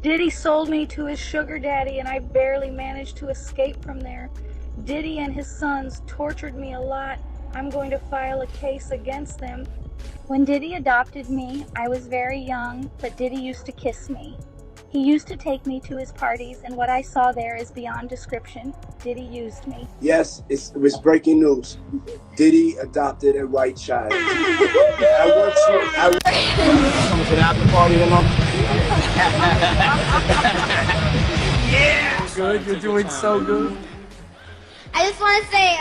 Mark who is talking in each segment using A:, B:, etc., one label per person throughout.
A: Diddy sold me to his sugar daddy and I barely managed to escape from there. Diddy and his sons tortured me a lot. I'm going to file a case against them. When Diddy adopted me, I was very young, but Diddy used to kiss me. He used to take me to his parties, and what I saw there is beyond description. Diddy used me.
B: Yes, it was breaking news. Diddy adopted a white child. Coming to the after party tonight.
C: Yeah! Good, you're doing so good.
D: I just want to say,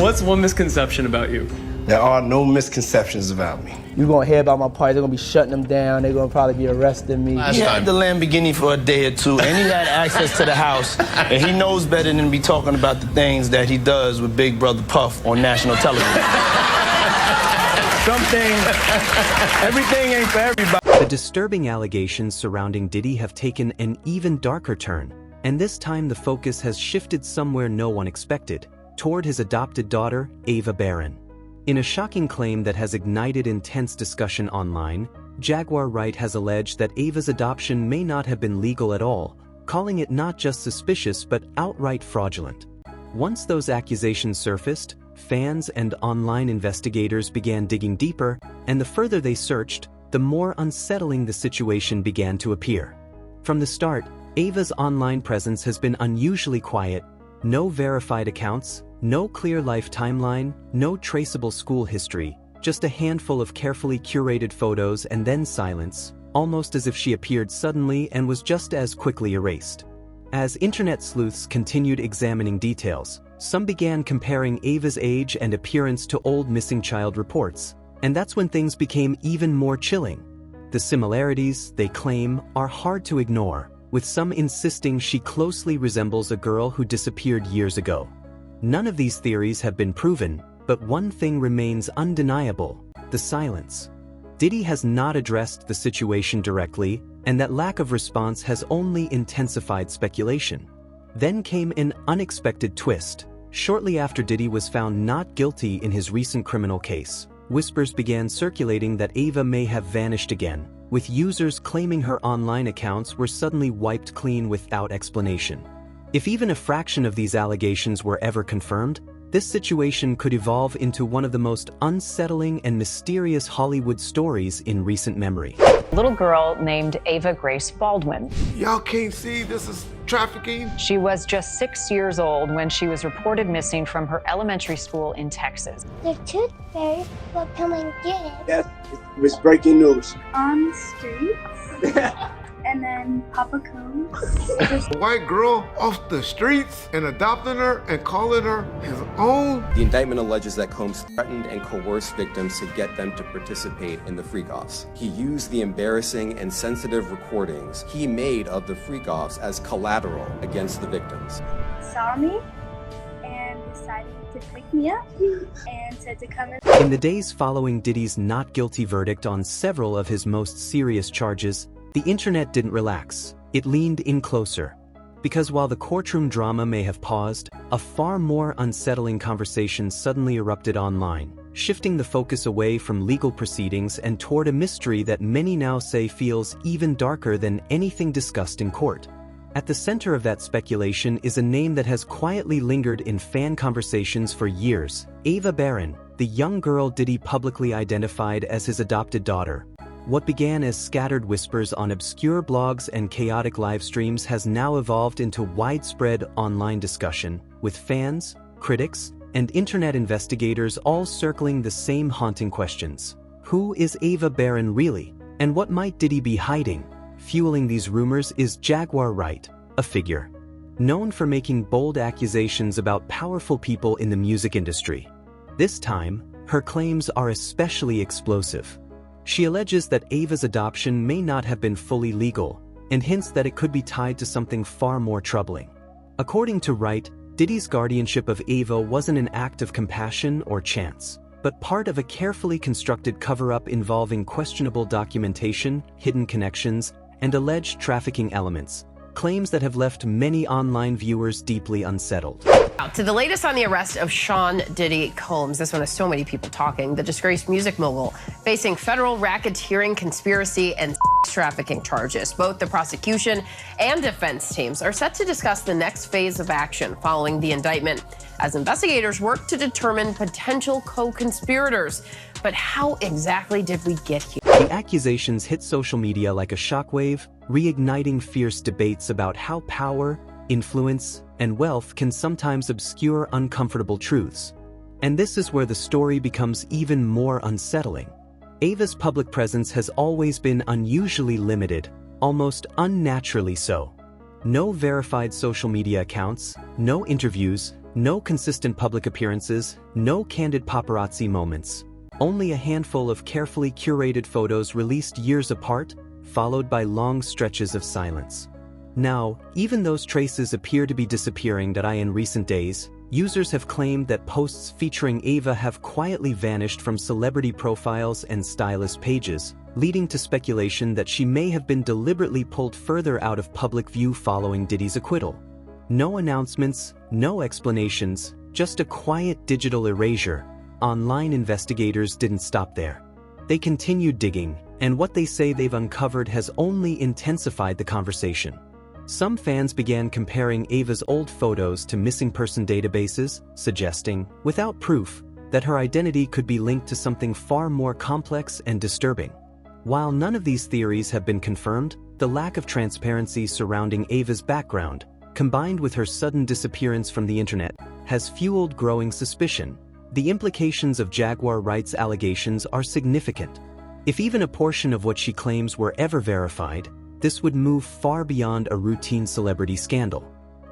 C: what's one misconception about you?
B: There are no misconceptions about me.
E: You're gonna hear about my party, they're gonna be shutting them down, they're gonna probably be arresting me.
F: He had the Lamborghini for a day or two, and he had access to the house, and he knows better than to be talking about the things that he does with Big Brother Puff on national television. Everything ain't for everybody.
G: The disturbing allegations surrounding Diddy have taken an even darker turn, and this time the focus has shifted somewhere no one expected, toward his adopted daughter, Ava Barron. In a shocking claim that has ignited intense discussion online, Jaguar Wright has alleged that Ava's adoption may not have been legal at all, calling it not just suspicious but outright fraudulent. Once those accusations surfaced, fans and online investigators began digging deeper, and the further they searched, the more unsettling the situation began to appear. From the start, Ava's online presence has been unusually quiet. No verified accounts, no clear life timeline, no traceable school history, just a handful of carefully curated photos and then silence, almost as if she appeared suddenly and was just as quickly erased. As internet sleuths continued examining details, some began comparing Ava's age and appearance to old missing child reports, and that's when things became even more chilling. The similarities, they claim, are hard to ignore, with some insisting she closely resembles a girl who disappeared years ago. None of these theories have been proven, but one thing remains undeniable: the silence. Diddy has not addressed the situation directly, and that lack of response has only intensified speculation. Then came an unexpected twist. Shortly after Diddy was found not guilty in his recent criminal case, whispers began circulating that Ava may have vanished again, with users claiming her online accounts were suddenly wiped clean without explanation. If even a fraction of these allegations were ever confirmed, this situation could evolve into one of the most unsettling and mysterious Hollywood stories in recent memory.
H: A little girl named Ava Grace Baldwin.
I: Y'all can't see this is trafficking?
H: She was just 6 years old when she was reported missing from her elementary school in Texas.
D: the tooth fairy will come and get it.
B: Yes, it was breaking news.
A: On the streets, and then Papa comes.
I: A white girl off the streets and adopting her and calling her his own?
J: The indictment alleges that Combs threatened and coerced victims to get them to participate in the freak-offs. He used the embarrassing and sensitive recordings he made of the freak-offs as collateral against the victims.
A: Saw me and decided to pick me up and said to come in.
G: In the days following Diddy's not guilty verdict on several of his most serious charges, the internet didn't relax. It leaned in closer. Because while the courtroom drama may have paused, a far more unsettling conversation suddenly erupted online, shifting the focus away from legal proceedings and toward a mystery that many now say feels even darker than anything discussed in court. At the center of that speculation is a name that has quietly lingered in fan conversations for years: Ava Barron, the young girl Diddy publicly identified as his adopted daughter. What began as scattered whispers on obscure blogs and chaotic live streams has now evolved into widespread online discussion, with fans, critics, and internet investigators all circling the same haunting questions. Who is Ava Barron really? And what might Diddy be hiding? Fueling these rumors is Jaguar Wright, a figure known for making bold accusations about powerful people in the music industry. This time, her claims are especially explosive. She alleges that Ava's adoption may not have been fully legal, and hints that it could be tied to something far more troubling. According to Wright, Diddy's guardianship of Ava wasn't an act of compassion or chance, but part of a carefully constructed cover-up involving questionable documentation, hidden connections, and alleged trafficking elements, claims that have left many online viewers deeply unsettled.
K: To the latest on the arrest of Sean Diddy Combs. This one has so many people talking. The disgraced music mogul facing federal racketeering, conspiracy, and trafficking charges. Both the prosecution and defense teams are set to discuss the next phase of action following the indictment as investigators work to determine potential co-conspirators. But how exactly did we get here?
G: The accusations hit social media like a shockwave, reigniting fierce debates about how power, influence, and wealth can sometimes obscure uncomfortable truths. And this is where the story becomes even more unsettling. Ava's public presence has always been unusually limited, almost unnaturally so. No verified social media accounts, no interviews, no consistent public appearances, no candid paparazzi moments. Only a handful of carefully curated photos released years apart, followed by long stretches of silence. Now, even those traces appear to be disappearing in recent days. Users have claimed that posts featuring Ava have quietly vanished from celebrity profiles and stylist pages, leading to speculation that she may have been deliberately pulled further out of public view following Diddy's acquittal. No announcements, no explanations, just a quiet digital erasure. Online investigators didn't stop there. They continued digging, and what they say they've uncovered has only intensified the conversation. Some fans began comparing Ava's old photos to missing person databases, suggesting, without proof, that her identity could be linked to something far more complex and disturbing. While none of these theories have been confirmed, the lack of transparency surrounding Ava's background, combined with her sudden disappearance from the internet, has fueled growing suspicion. The implications of Jaguar rights allegations are significant. If even a portion of what she claims were ever verified, this would move far beyond a routine celebrity scandal.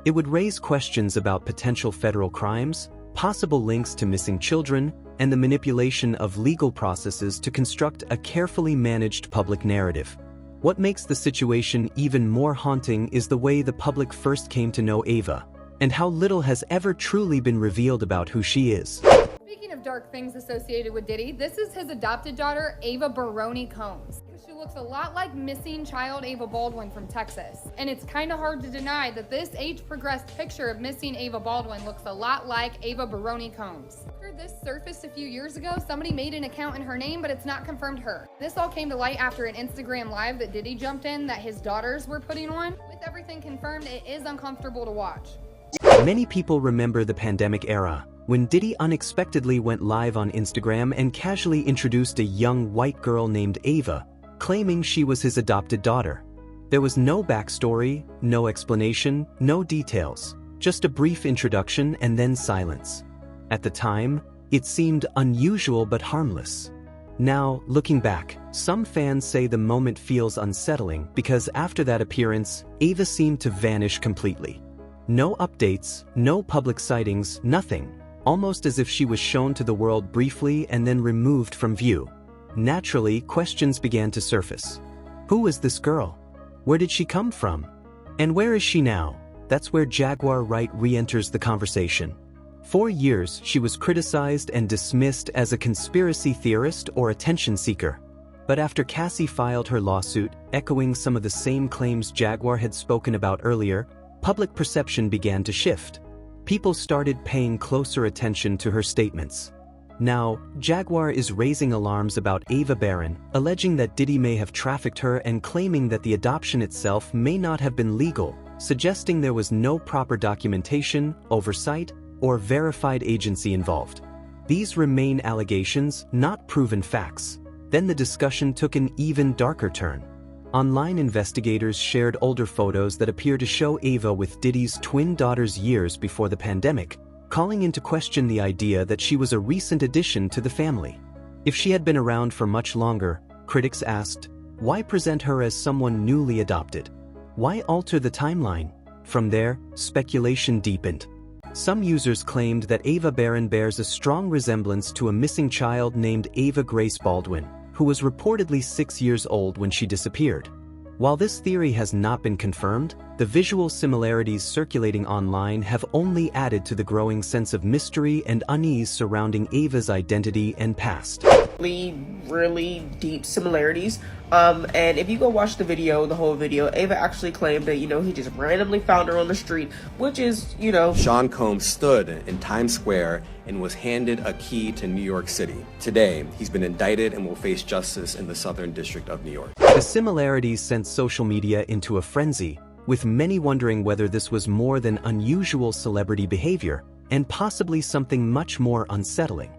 G: It would raise questions about potential federal crimes, possible links to missing children, and the manipulation of legal processes to construct a carefully managed public narrative. What makes the situation even more haunting is the way the public first came to know Ava, and how little has ever truly been revealed about who she is.
L: Speaking of dark things associated with Diddy, this is his adopted daughter, Ava Baroni Combs. She looks a lot like missing child Ava Baldwin from Texas. And it's kind of hard to deny that this age-progressed picture of missing Ava Baldwin looks a lot like Ava Baroni Combs. After this surfaced a few years ago, somebody made an account in her name, but it's not confirmed her. This all came to light after an Instagram live that Diddy jumped in that his daughters were putting on. With everything confirmed, it is uncomfortable to watch.
G: Many people remember the pandemic era, when Diddy unexpectedly went live on Instagram and casually introduced a young white girl named Ava, claiming she was his adopted daughter. There was no backstory, no explanation, no details, just a brief introduction and then silence. At the time, it seemed unusual but harmless. Now, looking back, some fans say the moment feels unsettling because after that appearance, Ava seemed to vanish completely. No updates, no public sightings, nothing. Almost as if she was shown to the world briefly and then removed from view. Naturally, questions began to surface. Who is this girl? Where did she come from? And where is she now? That's where Jaguar Wright re-enters the conversation. For years, she was criticized and dismissed as a conspiracy theorist or attention seeker. But after Cassie filed her lawsuit, echoing some of the same claims Jaguar had spoken about earlier, public perception began to shift. People started paying closer attention to her statements. Now, Jaguar is raising alarms about Ava Barron, alleging that Diddy may have trafficked her and claiming that the adoption itself may not have been legal, suggesting there was no proper documentation, oversight, or verified agency involved. These remain allegations, not proven facts. Then the discussion took an even darker turn. Online investigators shared older photos that appear to show Ava with Diddy's twin daughters years before the pandemic, calling into question the idea that she was a recent addition to the family. If she had been around for much longer, critics asked, why present her as someone newly adopted? Why alter the timeline? From there, speculation deepened. Some users claimed that Ava Barron bears a strong resemblance to a missing child named Ava Grace Baldwin, who was reportedly 6 years old when she disappeared. While this theory has not been confirmed, the visual similarities circulating online have only added to the growing sense of mystery and unease surrounding Ava's identity and past.
M: Really deep similarities. And if you go watch the whole video, Ava actually claimed that, he just randomly found her on the street, which is,
J: Sean Combs stood in Times Square and was handed a key to New York City. Today, he's been indicted and will face justice in the Southern District of New York.
G: The similarities sent social media into a frenzy, with many wondering whether this was more than unusual celebrity behavior, and possibly something much more unsettling.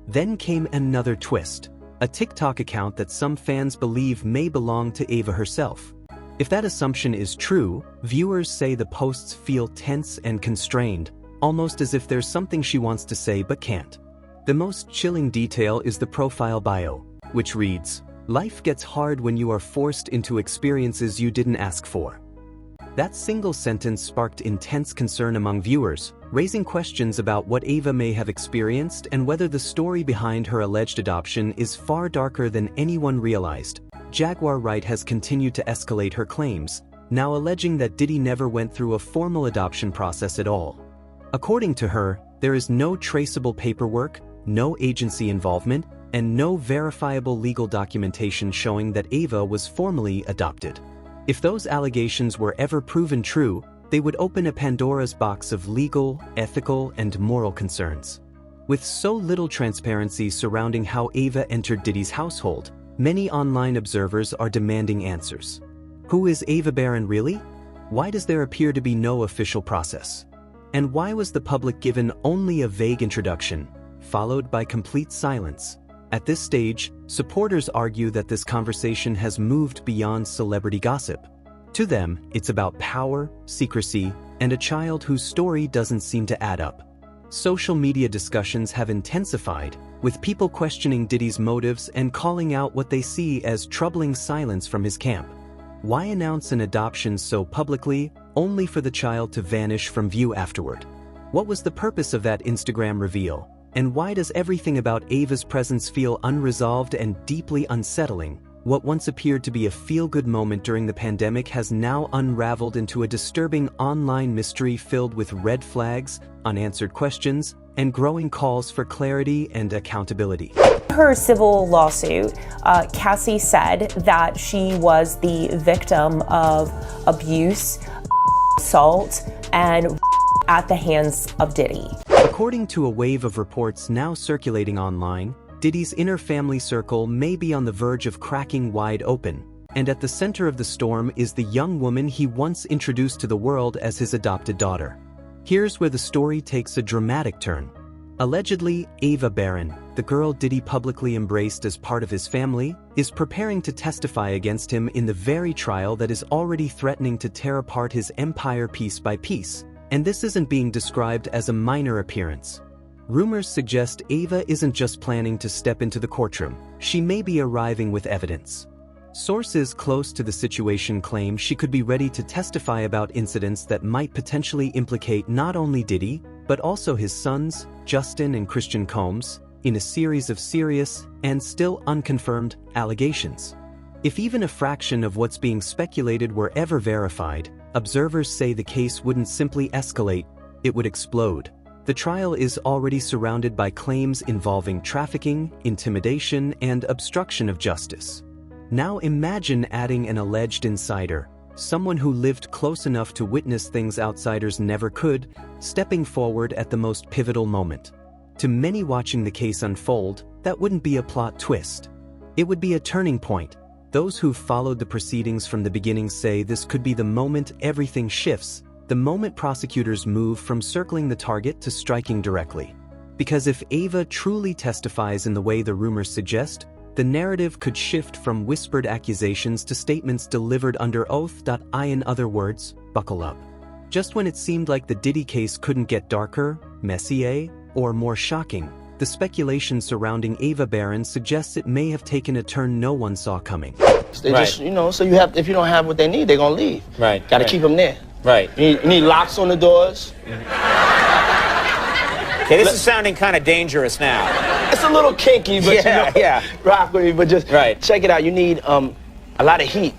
G: Then came another twist, a TikTok account that some fans believe may belong to Ava herself. If that assumption is true, viewers say the posts feel tense and constrained, almost as if there's something she wants to say but can't. The most chilling detail is the profile bio, which reads, "Life gets hard when you are forced into experiences you didn't ask for." That single sentence sparked intense concern among viewers, raising questions about what Ava may have experienced and whether the story behind her alleged adoption is far darker than anyone realized. Jaguar Wright has continued to escalate her claims, now alleging that Diddy never went through a formal adoption process at all. According to her, there is no traceable paperwork, no agency involvement, and no verifiable legal documentation showing that Ava was formally adopted. If those allegations were ever proven true, they would open a Pandora's box of legal, ethical, and moral concerns. With so little transparency surrounding how Ava entered Diddy's household, many online observers are demanding answers. Who is Ava Barron really? Why does there appear to be no official process? And why was the public given only a vague introduction, followed by complete silence? At this stage, supporters argue that this conversation has moved beyond celebrity gossip. To them, it's about power, secrecy, and a child whose story doesn't seem to add up. Social media discussions have intensified, with people questioning Diddy's motives and calling out what they see as troubling silence from his camp. Why announce an adoption so publicly, only for the child to vanish from view afterward? What was the purpose of that Instagram reveal? And why does everything about Ava's presence feel unresolved and deeply unsettling? What once appeared to be a feel-good moment during the pandemic has now unraveled into a disturbing online mystery filled with red flags, unanswered questions, and growing calls for clarity and accountability.
N: Her civil lawsuit, Cassie said that she was the victim of abuse, assault, and at the hands of Diddy.
G: According to a wave of reports now circulating online, Diddy's inner family circle may be on the verge of cracking wide open, and at the center of the storm is the young woman he once introduced to the world as his adopted daughter. Here's where the story takes a dramatic turn. Allegedly, Ava Barron, the girl Diddy publicly embraced as part of his family, is preparing to testify against him in the very trial that is already threatening to tear apart his empire piece by piece. And this isn't being described as a minor appearance. Rumors suggest Ava isn't just planning to step into the courtroom, she may be arriving with evidence. Sources close to the situation claim she could be ready to testify about incidents that might potentially implicate not only Diddy, but also his sons, Justin and Christian Combs, in a series of serious and still unconfirmed allegations. If even a fraction of what's being speculated were ever verified, observers say the case wouldn't simply escalate, it would explode. The trial is already surrounded by claims involving trafficking, intimidation, and obstruction of justice. Now imagine adding an alleged insider, someone who lived close enough to witness things outsiders never could, stepping forward at the most pivotal moment. To many watching the case unfold, that wouldn't be a plot twist. It would be a turning point. Those who've followed the proceedings from the beginning say this could be the moment everything shifts, the moment prosecutors move from circling the target to striking directly. Because if Ava truly testifies in the way the rumors suggest, the narrative could shift from whispered accusations to statements delivered under oath. In other words, buckle up. Just when it seemed like the Diddy case couldn't get darker, messier, or more shocking, the speculation surrounding Ava Barron suggests it may have taken a turn no one saw coming.
F: They just, so you have, if you don't have what they need, they're gonna leave.
C: Right.
F: Gotta keep them there.
C: Right.
F: You need locks on the doors.
C: Okay, this is sounding kind of dangerous now.
F: It's a little kinky, but
C: yeah.
F: rock with me, but just check it out. You need a lot of heat.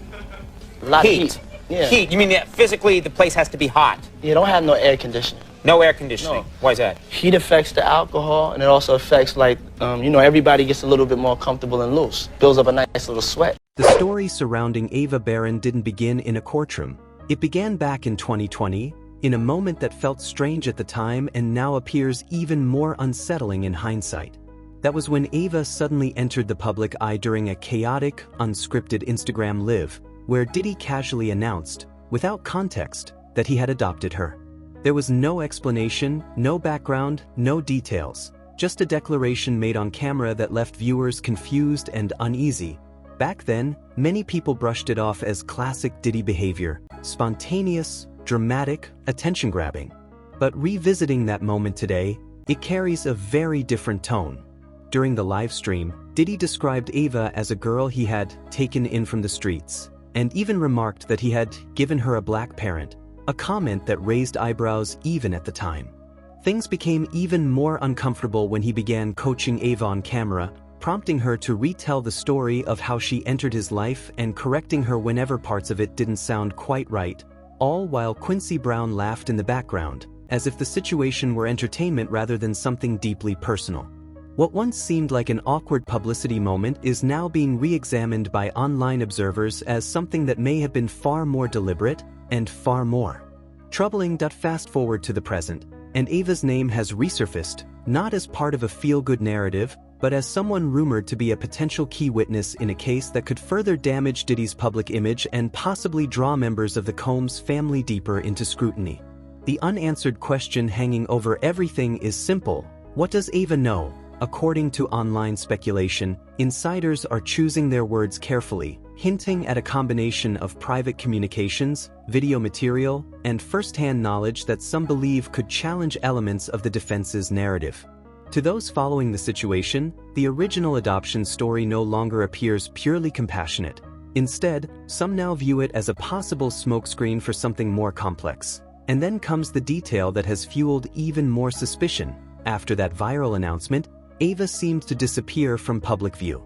F: A lot of heat. Yeah.
C: Heat. You mean that physically the place has to be hot?
F: You don't have no air conditioning.
C: No air conditioning.
F: No.
C: Why is that?
F: Heat affects the alcohol, and it also affects, like, everybody gets a little bit more comfortable and loose. Builds up a nice little sweat.
G: The story surrounding Ava Baron didn't begin in a courtroom. It began back in 2020, in a moment that felt strange at the time and now appears even more unsettling in hindsight. That was when Ava suddenly entered the public eye during a chaotic, unscripted Instagram live, where Diddy casually announced, without context, that he had adopted her. There was no explanation, no background, no details, just a declaration made on camera that left viewers confused and uneasy. Back then, many people brushed it off as classic Diddy behavior, spontaneous, dramatic, attention-grabbing. But revisiting that moment today, it carries a very different tone. During the live stream, Diddy described Ava as a girl he had taken in from the streets, and even remarked that he had given her a black parent, a comment that raised eyebrows even at the time. Things became even more uncomfortable when he began coaching Ava on camera, prompting her to retell the story of how she entered his life and correcting her whenever parts of it didn't sound quite right, all while Quincy Brown laughed in the background, as if the situation were entertainment rather than something deeply personal. What once seemed like an awkward publicity moment is now being re-examined by online observers as something that may have been far more deliberate and far more troubling. Fast forward to the present, and Ava's name has resurfaced, not as part of a feel-good narrative, but as someone rumored to be a potential key witness in a case that could further damage Diddy's public image and possibly draw members of the Combs family deeper into scrutiny. The unanswered question hanging over everything is simple: what does Ava know? According to online speculation, insiders are choosing their words carefully, hinting at a combination of private communications, video material, and first-hand knowledge that some believe could challenge elements of the defense's narrative. To those following the situation, the original adoption story no longer appears purely compassionate. Instead, some now view it as a possible smokescreen for something more complex. And then comes the detail that has fueled even more suspicion. After that viral announcement, Ava seemed to disappear from public view.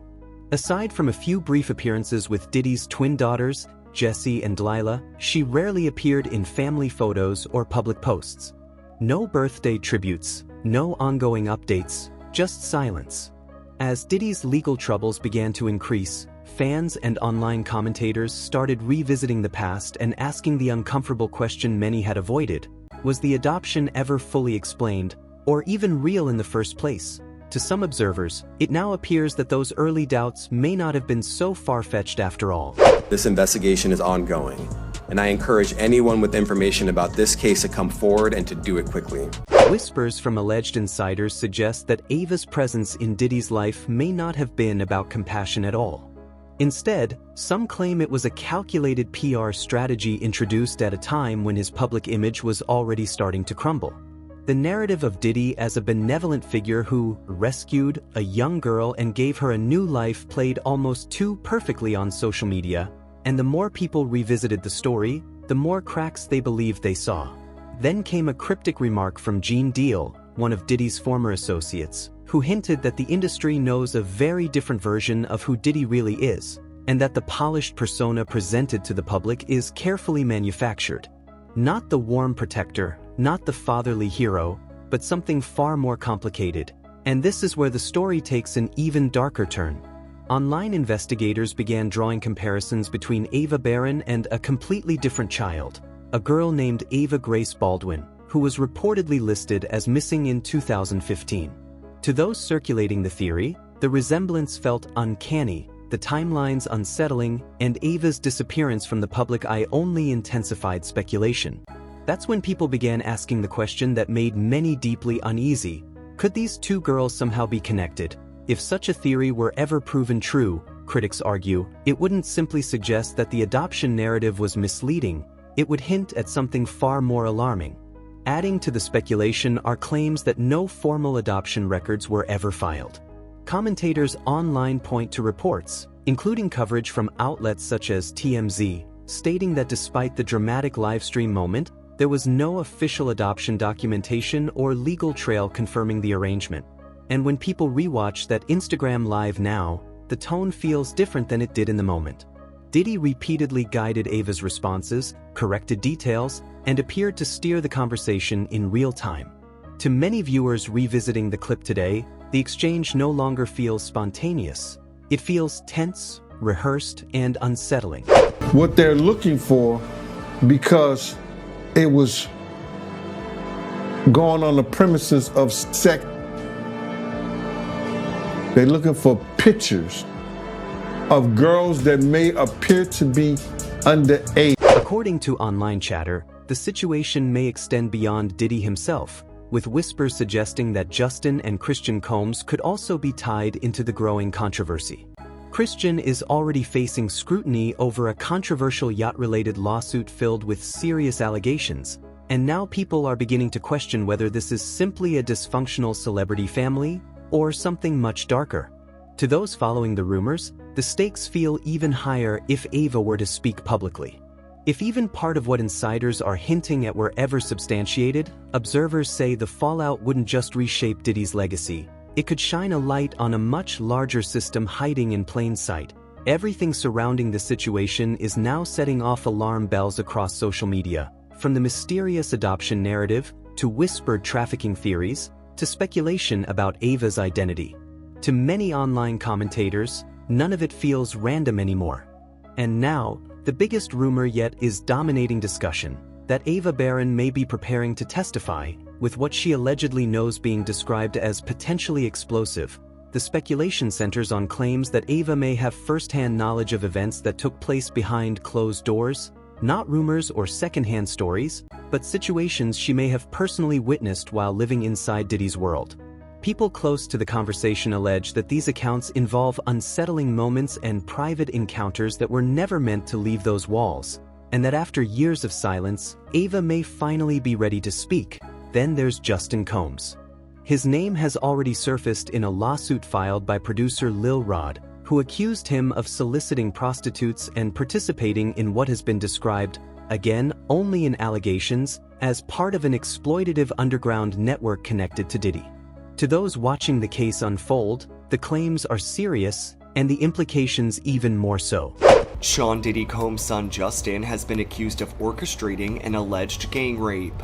G: Aside from a few brief appearances with Diddy's twin daughters, Jessie and Delilah, she rarely appeared in family photos or public posts. No birthday tributes, no ongoing updates, just silence. As Diddy's legal troubles began to increase, fans and online commentators started revisiting the past and asking the uncomfortable question many had avoided: was the adoption ever fully explained, or even real in the first place? To some observers, it now appears that those early doubts may not have been so far-fetched after all.
J: This investigation is ongoing, and I encourage anyone with information about this case to come forward and to do it quickly.
G: Whispers from alleged insiders suggest that Ava's presence in Diddy's life may not have been about compassion at all. Instead, some claim it was a calculated PR strategy introduced at a time when his public image was already starting to crumble. The narrative of Diddy as a benevolent figure who rescued a young girl and gave her a new life played almost too perfectly on social media, and the more people revisited the story, the more cracks they believed they saw. Then came a cryptic remark from Gene Deal, one of Diddy's former associates, who hinted that the industry knows a very different version of who Diddy really is, and that the polished persona presented to the public is carefully manufactured. Not the warm protector, not the fatherly hero, but something far more complicated. And this is where the story takes an even darker turn. Online investigators began drawing comparisons between Ava Baron and a completely different child, a girl named Ava Grace Baldwin, who was reportedly listed as missing in 2015. To those circulating the theory, the resemblance felt uncanny, the timelines unsettling, and Ava's disappearance from the public eye only intensified speculation. That's when people began asking the question that made many deeply uneasy: could these two girls somehow be connected? If such a theory were ever proven true, critics argue, it wouldn't simply suggest that the adoption narrative was misleading, it would hint at something far more alarming. Adding to the speculation are claims that no formal adoption records were ever filed. Commentators online point to reports, including coverage from outlets such as TMZ, stating that despite the dramatic livestream moment, there was no official adoption documentation or legal trail confirming the arrangement. And when people rewatch that Instagram Live now, the tone feels different than it did in the moment. Diddy repeatedly guided Ava's responses, corrected details, and appeared to steer the conversation in real time. To many viewers revisiting the clip today, the exchange no longer feels spontaneous. It feels tense, rehearsed, and unsettling.
I: What they're looking for, because it was going on the premises of sex, they're looking for pictures of girls that may appear to be underage.
G: According to online chatter, the situation may extend beyond Diddy himself, with whispers suggesting that Justin and Christian Combs could also be tied into the growing controversy. Christian is already facing scrutiny over a controversial yacht-related lawsuit filled with serious allegations, and now people are beginning to question whether this is simply a dysfunctional celebrity family or something much darker. To those following the rumors, the stakes feel even higher if Ava were to speak publicly. If even part of what insiders are hinting at were ever substantiated, observers say the fallout wouldn't just reshape Diddy's legacy. It could shine a light on a much larger system hiding in plain sight. Everything surrounding the situation is now setting off alarm bells across social media, from the mysterious adoption narrative, to whispered trafficking theories, to speculation about Ava's identity. To many online commentators, none of it feels random anymore. And now, the biggest rumor yet is dominating discussion, that Ava Barron may be preparing to testify, with what she allegedly knows being described as potentially explosive. The speculation centers on claims that Ava may have first-hand knowledge of events that took place behind closed doors, not rumors or second-hand stories, but situations she may have personally witnessed while living inside Diddy's world. People close to the conversation allege that these accounts involve unsettling moments and private encounters that were never meant to leave those walls, and that after years of silence, Ava may finally be ready to speak. Then there's Justin Combs. His name has already surfaced in a lawsuit filed by producer Lil Rod, who accused him of soliciting prostitutes and participating in what has been described, again only in allegations, as part of an exploitative underground network connected to Diddy. To those watching the case unfold, the claims are serious, and the implications even more so.
O: Sean Diddy Combs' son Justin has been accused of orchestrating an alleged gang rape.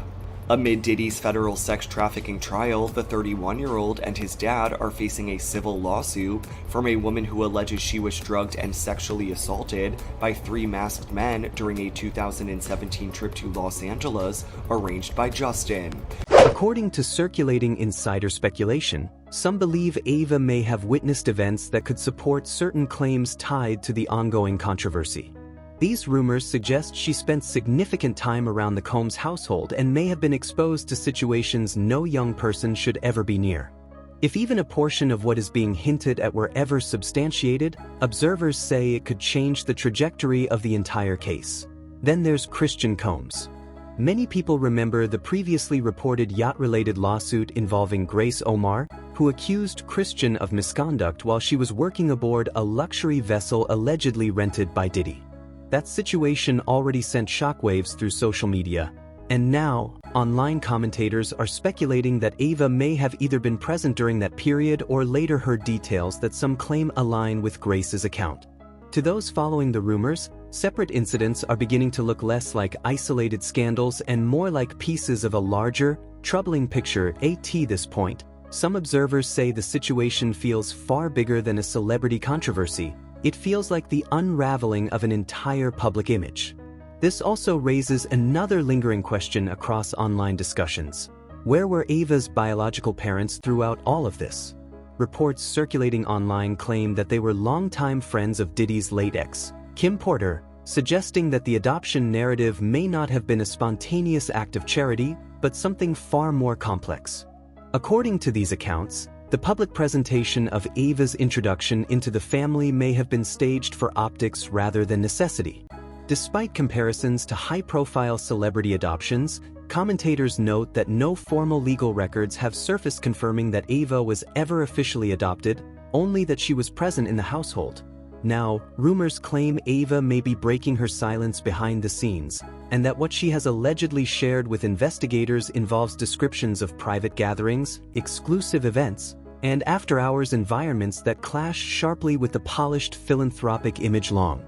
O: Amid Diddy's federal sex trafficking trial, the 31-year-old and his dad are facing a civil lawsuit from a woman who alleges she was drugged and sexually assaulted by 3 masked men during a 2017 trip to Los Angeles arranged by Justin.
G: According to circulating insider speculation, some believe Ava may have witnessed events that could support certain claims tied to the ongoing controversy. These rumors suggest she spent significant time around the Combs household and may have been exposed to situations no young person should ever be near. If even a portion of what is being hinted at were ever substantiated, observers say it could change the trajectory of the entire case. Then there's Christian Combs. Many people remember the previously reported yacht-related lawsuit involving Grace Omar, who accused Christian of misconduct while she was working aboard a luxury vessel allegedly rented by Diddy. That situation already sent shockwaves through social media, and now, online commentators are speculating that Ava may have either been present during that period or later heard details that some claim align with Grace's account. To those following the rumors, separate incidents are beginning to look less like isolated scandals and more like pieces of a larger, troubling picture. At this point, some observers say the situation feels far bigger than a celebrity controversy. It feels like the unraveling of an entire public image. This also raises another lingering question across online discussions. Where were Ava's biological parents throughout all of this? Reports circulating online claim that they were longtime friends of Diddy's late ex, Kim Porter, suggesting that the adoption narrative may not have been a spontaneous act of charity, but something far more complex. According to these accounts, the public presentation of Ava's introduction into the family may have been staged for optics rather than necessity. Despite comparisons to high-profile celebrity adoptions, commentators note that no formal legal records have surfaced confirming that Ava was ever officially adopted, only that she was present in the household. Now, rumors claim Ava may be breaking her silence behind the scenes, and that what she has allegedly shared with investigators involves descriptions of private gatherings, exclusive events, and after-hours environments that clash sharply with the polished philanthropic image long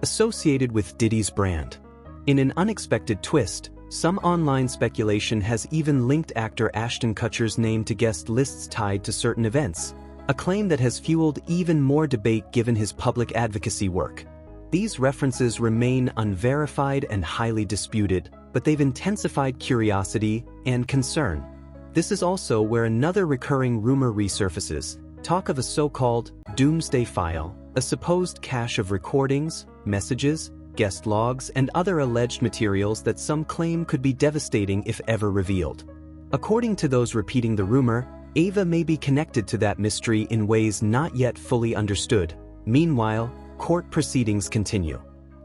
G: associated with Diddy's brand. In an unexpected twist, some online speculation has even linked actor Ashton Kutcher's name to guest lists tied to certain events, a claim that has fueled even more debate given his public advocacy work. These references remain unverified and highly disputed, but they've intensified curiosity and concern. This is also where another recurring rumor resurfaces, talk of a so-called doomsday file, a supposed cache of recordings, messages, guest logs, and other alleged materials that some claim could be devastating if ever revealed. According to those repeating the rumor, Ava may be connected to that mystery in ways not yet fully understood. Meanwhile, court proceedings continue.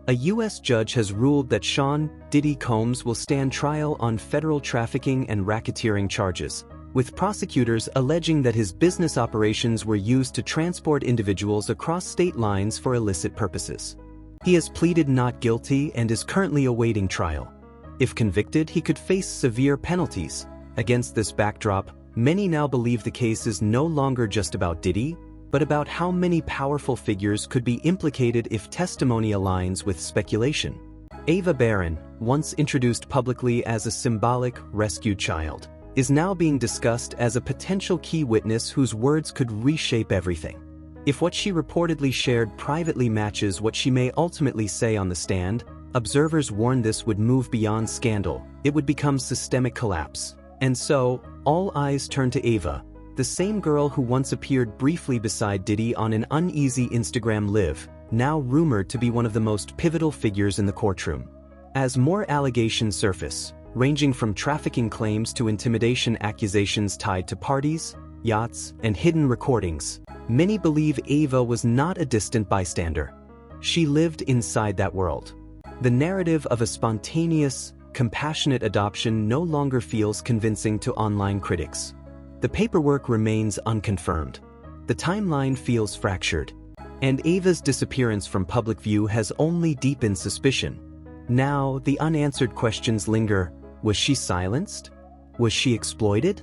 G: A U.S. judge has ruled that Sean Diddy Combs will stand trial on federal trafficking and racketeering charges, with prosecutors alleging that his business operations were used to transport individuals across state lines for illicit purposes. He has pleaded not guilty and is currently awaiting trial. If convicted, he could face severe penalties. Against this backdrop, many now believe the case is no longer just about Diddy, but about how many powerful figures could be implicated if testimony aligns with speculation. Ava Barron, once introduced publicly as a symbolic rescued child, is now being discussed as a potential key witness whose words could reshape everything. If what she reportedly shared privately matches what she may ultimately say on the stand, observers warn this would move beyond scandal. It would become systemic collapse. And so, all eyes turn to Ava, the same girl who once appeared briefly beside Diddy on an uneasy Instagram live, now rumored to be one of the most pivotal figures in the courtroom. As more allegations surface, ranging from trafficking claims to intimidation accusations tied to parties, yachts, and hidden recordings, many believe Ava was not a distant bystander. She lived inside that world. The narrative of a spontaneous, compassionate adoption no longer feels convincing to online critics. The paperwork remains unconfirmed. The timeline feels fractured. And Ava's disappearance from public view has only deepened suspicion. Now, the unanswered questions linger. Was she silenced? Was she exploited?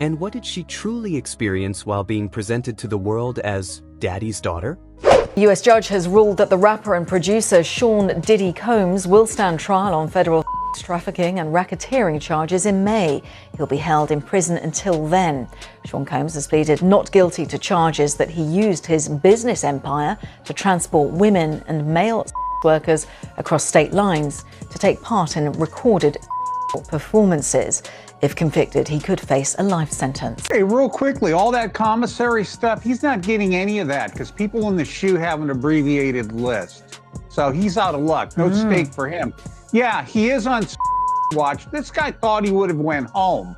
G: And what did she truly experience while being presented to the world as Daddy's daughter?
H: The U.S. judge has ruled that the rapper and producer Sean Diddy Combs will stand trial on federal trafficking and racketeering charges in May. He'll be held in prison until then. Sean Combs has pleaded not guilty to charges that he used his business empire to transport women and male workers across state lines to take part in recorded performances. If convicted, he could face a life sentence.
P: Hey, real quickly, all that commissary stuff, he's not getting any of that because people in the shoe have an abbreviated list. So he's out of luck. No stake for him. Yeah, he is on watch. This guy thought he would have went home.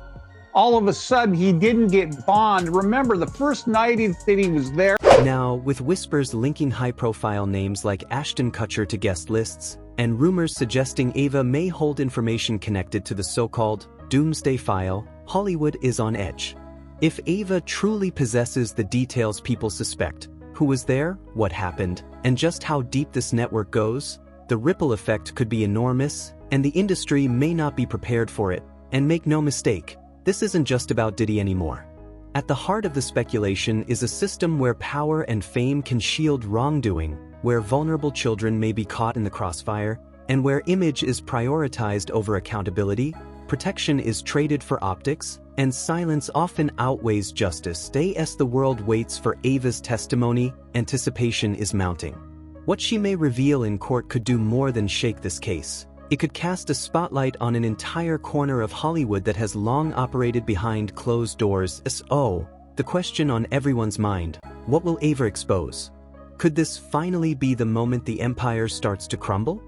P: All of a sudden, he didn't get bond. Remember, the first night that he was there.
G: Now, with whispers linking high-profile names like Ashton Kutcher to guest lists, and rumors suggesting Ava may hold information connected to the so-called doomsday file, Hollywood is on edge. If Ava truly possesses the details people suspect, who was there, what happened, and just how deep this network goes, the ripple effect could be enormous, and the industry may not be prepared for it. And make no mistake, this isn't just about Diddy anymore. At the heart of the speculation is a system where power and fame can shield wrongdoing, where vulnerable children may be caught in the crossfire, and where image is prioritized over accountability, protection is traded for optics, and silence often outweighs justice. As the world waits for Ava's testimony, anticipation is mounting. What she may reveal in court could do more than shake this case. It could cast a spotlight on an entire corner of Hollywood that has long operated behind closed doors. So, the question on everyone's mind, what will Ava expose? Could this finally be the moment the empire starts to crumble?